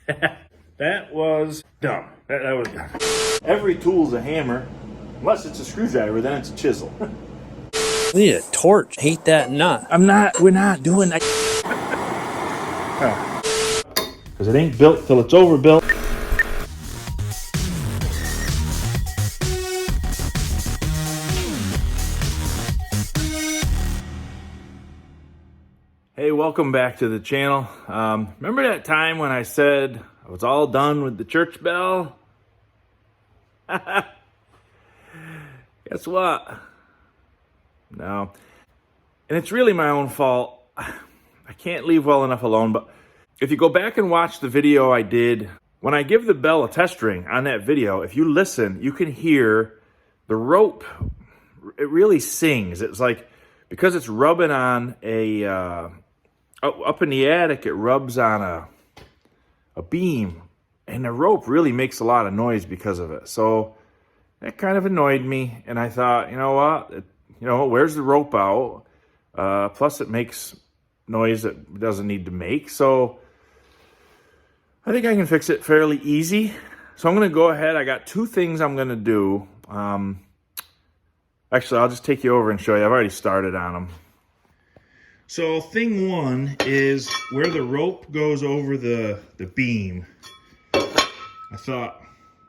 That was dumb. That was dumb. Every tool's a hammer, unless it's a screwdriver, then it's a chisel. We need a torch. Hate that nut. We're not doing that. Because it ain't built till it's overbuilt. Hey, welcome back to the channel. Remember that time when I said I was all done with the church bell? Guess what? No. And it's really my own fault. I can't leave well enough alone, but if you go back and watch the video I did, when I give the bell a test ring on that video, if you listen, you can hear the rope. It really sings. It's like, because it's rubbing on up in the attic, it rubs on a beam, and the rope really makes a lot of noise because of it. So that kind of annoyed me, and I thought, you know what, where's the rope out? Plus it makes noise that it doesn't need to make. So I think I can fix it fairly easy. So I'm going to go ahead. I got two things I'm going to do. Actually, I'll just take you over and show you. I've already started on them. So thing one is where the rope goes over the beam. I thought,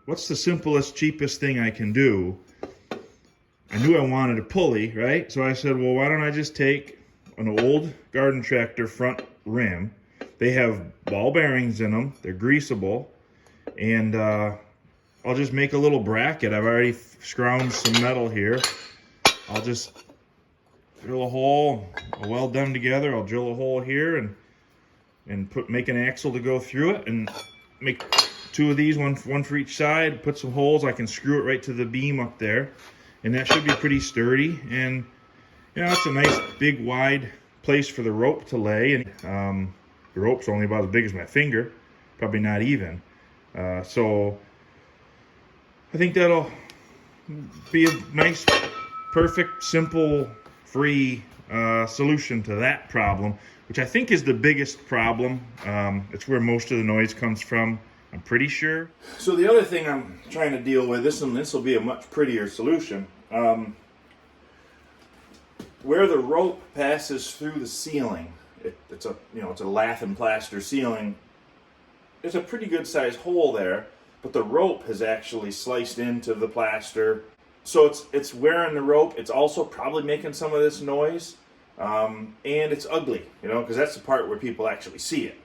what's the simplest, cheapest thing I can do? I knew I wanted a pulley, right? So I said, well, why don't I just take an old garden tractor front rim. They have ball bearings in them. They're greasable. And I'll just make a little bracket. I've already scrounged some metal here. I'll just drill a hole. I'll weld them together. I'll drill a hole here and make an axle to go through it, and make two of these, one for each side. Put some holes. I can screw it right to the beam up there, and that should be pretty sturdy. And it's a nice big wide place for the rope to lay. And the rope's only about as big as my finger, probably not even. So I think that'll be a nice, perfect, simple, free solution to that problem, which I think is the biggest problem. It's where most of the noise comes from, I'm pretty sure. So the other thing I'm trying to deal with, this will be a much prettier solution. Where the rope passes through the ceiling, it's a lath and plaster ceiling. There's a pretty good sized hole there, but the rope has actually sliced into the plaster. So it's wearing the rope. It's also probably making some of this noise, and it's ugly, because that's the part where people actually see it.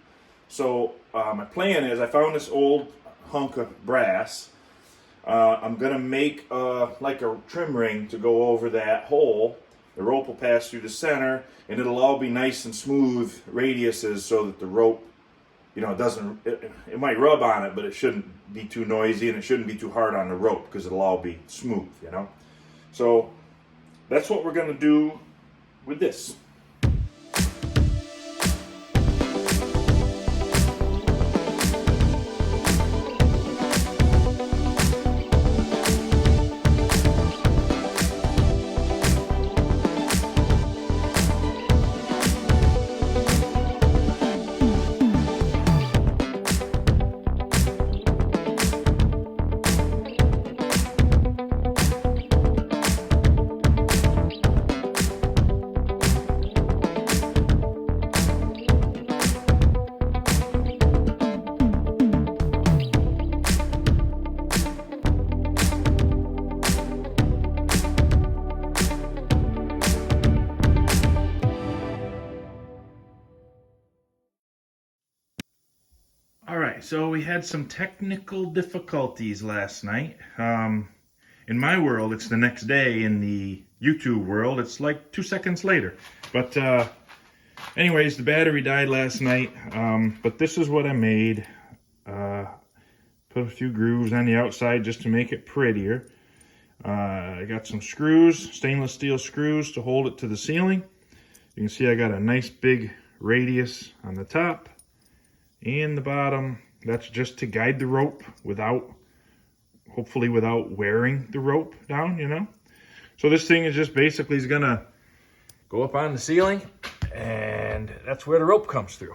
So my plan is, I found this old hunk of brass. I'm gonna make like a trim ring to go over that hole. The rope will pass through the center, and it'll all be nice and smooth radiuses, so that the rope, it might rub on it, but it shouldn't be too noisy, and it shouldn't be too hard on the rope, because it'll all be smooth, So that's what we're going to do with this. Alright, so we had some technical difficulties last night. In my world, it's the next day. In the YouTube world, it's like 2 seconds later. But anyways, the battery died last night. But this is what I made. Put a few grooves on the outside just to make it prettier. I got some screws, stainless steel screws, to hold it to the ceiling. You can see I got a nice big radius on the top and the bottom. That's just to guide the rope hopefully without wearing the rope down, So this thing is just basically gonna go up on the ceiling, and that's where the rope comes through.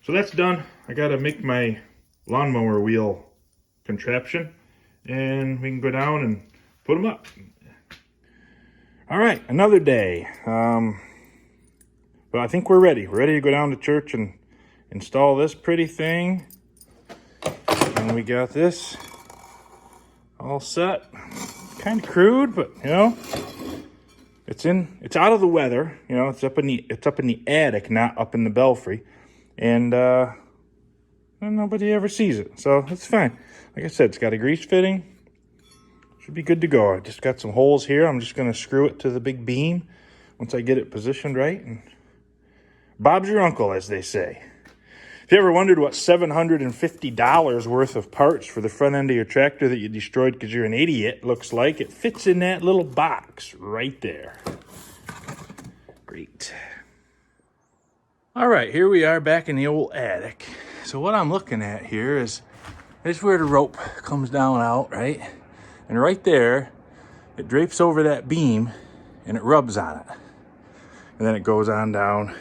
So So that's done. I gotta make my lawnmower wheel contraption, and we can go down and put them up. All right, another day. But I think we're ready. We're ready to go down to church and install this pretty thing. And we got this all set. Kind of crude, but you know, it's out of the weather. You know, it's up in the attic, not up in the belfry, and nobody ever sees it, so it's fine. Like I said, it's got a grease fitting. Should be good to go. I just got some holes here. I'm just gonna screw it to the big beam once I get it positioned right. And Bob's your uncle, as they say. If you ever wondered what $750 worth of parts for the front end of your tractor that you destroyed because you're an idiot looks like, it fits in that little box right there. Great. All right, here we are back in the old attic. So what I'm looking at here is where the rope comes down out, right? And right there, it drapes over that beam and it rubs on it. And then it goes on down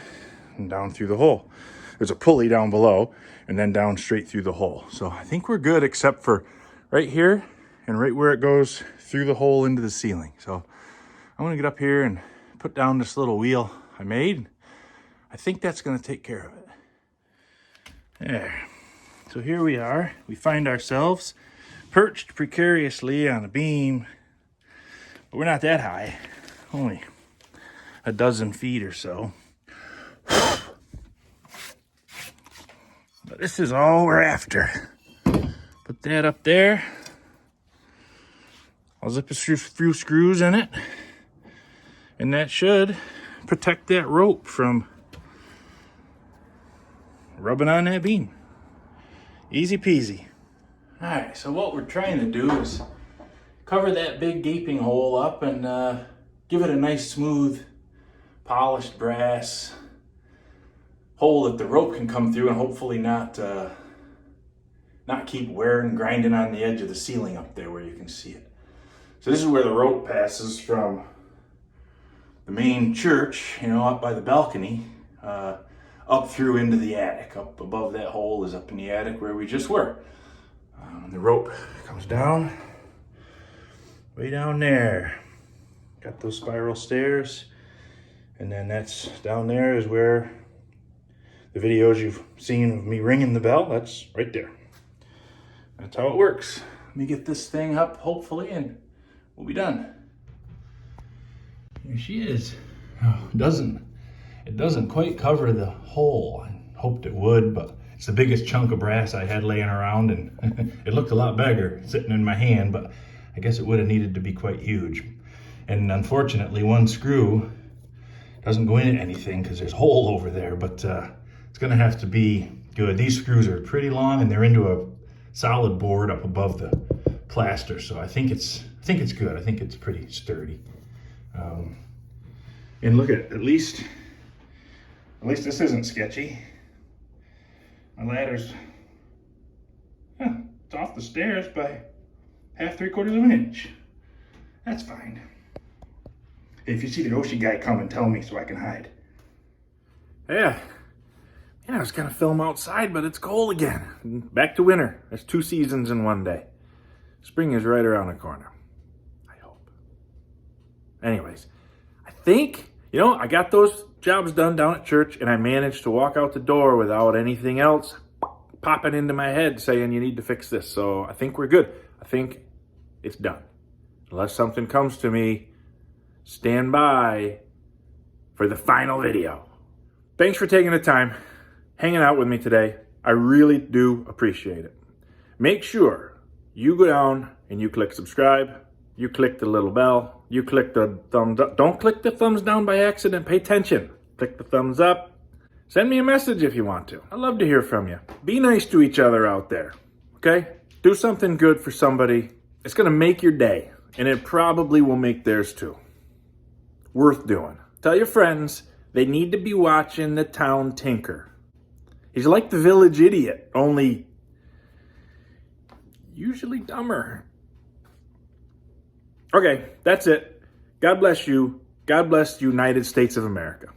and down through the hole. There's a pulley down below and then down straight through the hole. So I think we're good except for right here and right where it goes through the hole into the ceiling. So I'm gonna get up here and put down this little wheel I made. I think that's gonna take care of it. There. So here we are. We find ourselves perched precariously on a beam, but we're not that high, only a dozen feet or so. But this is all we're after. Put that up there. I'll zip a few screws in it, and that should protect that rope from rubbing on that beam. Easy peasy. All right, so what we're trying to do is cover that big gaping hole up and give it a nice smooth polished brass hole that the rope can come through and hopefully not keep wearing and grinding on the edge of the ceiling up there where you can see it. So this is where the rope passes from the main church, you know, up by the balcony, up through into the attic. Up above that hole is up in the attic where we just were. The rope comes down, way down there. Got those spiral stairs, and then that's down there is where the videos you've seen of me ringing the bell, that's right there. That's how it works. Let me get this thing up, hopefully, and we'll be done. Here she is. Oh, it doesn't quite cover the hole. I hoped it would, but it's the biggest chunk of brass I had laying around, and it looked a lot bigger sitting in my hand, but I guess it would have needed to be quite huge. And unfortunately, one screw doesn't go into anything because there's a hole over there, but it's gonna have to be good. These screws are pretty long and they're into a solid board up above the plaster, so I think it's good. I think it's pretty sturdy. And look at least this isn't sketchy. My ladder's it's off the stairs by 3/4 of an inch. That's fine. If you see the Oshi guy come and tell me so I can hide. Yeah. I was gonna film outside, but it's cold again. Back to winter. There's 2 seasons in one day. Spring is right around the corner. I hope. Anyways, I think, I got those jobs done down at church, and I managed to walk out the door without anything else popping into my head saying you need to fix this. So I think we're good. I think it's done. Unless something comes to me, stand by for the final video. Thanks for taking the time, hanging out with me today. I really do appreciate it. Make sure you go down and you click subscribe, you click the little bell, you click the thumbs up. Don't click the thumbs down by accident. Pay attention. Click the thumbs up. Send me a message if you want to. I'd love to hear from you. Be nice to each other out there, okay? Do something good for somebody. It's gonna make your day, and it probably will make theirs too. Worth doing. Tell your friends they need to be watching The Town Tinker. He's like the village idiot, only usually dumber. Okay, that's it. God bless you. God bless the United States of America.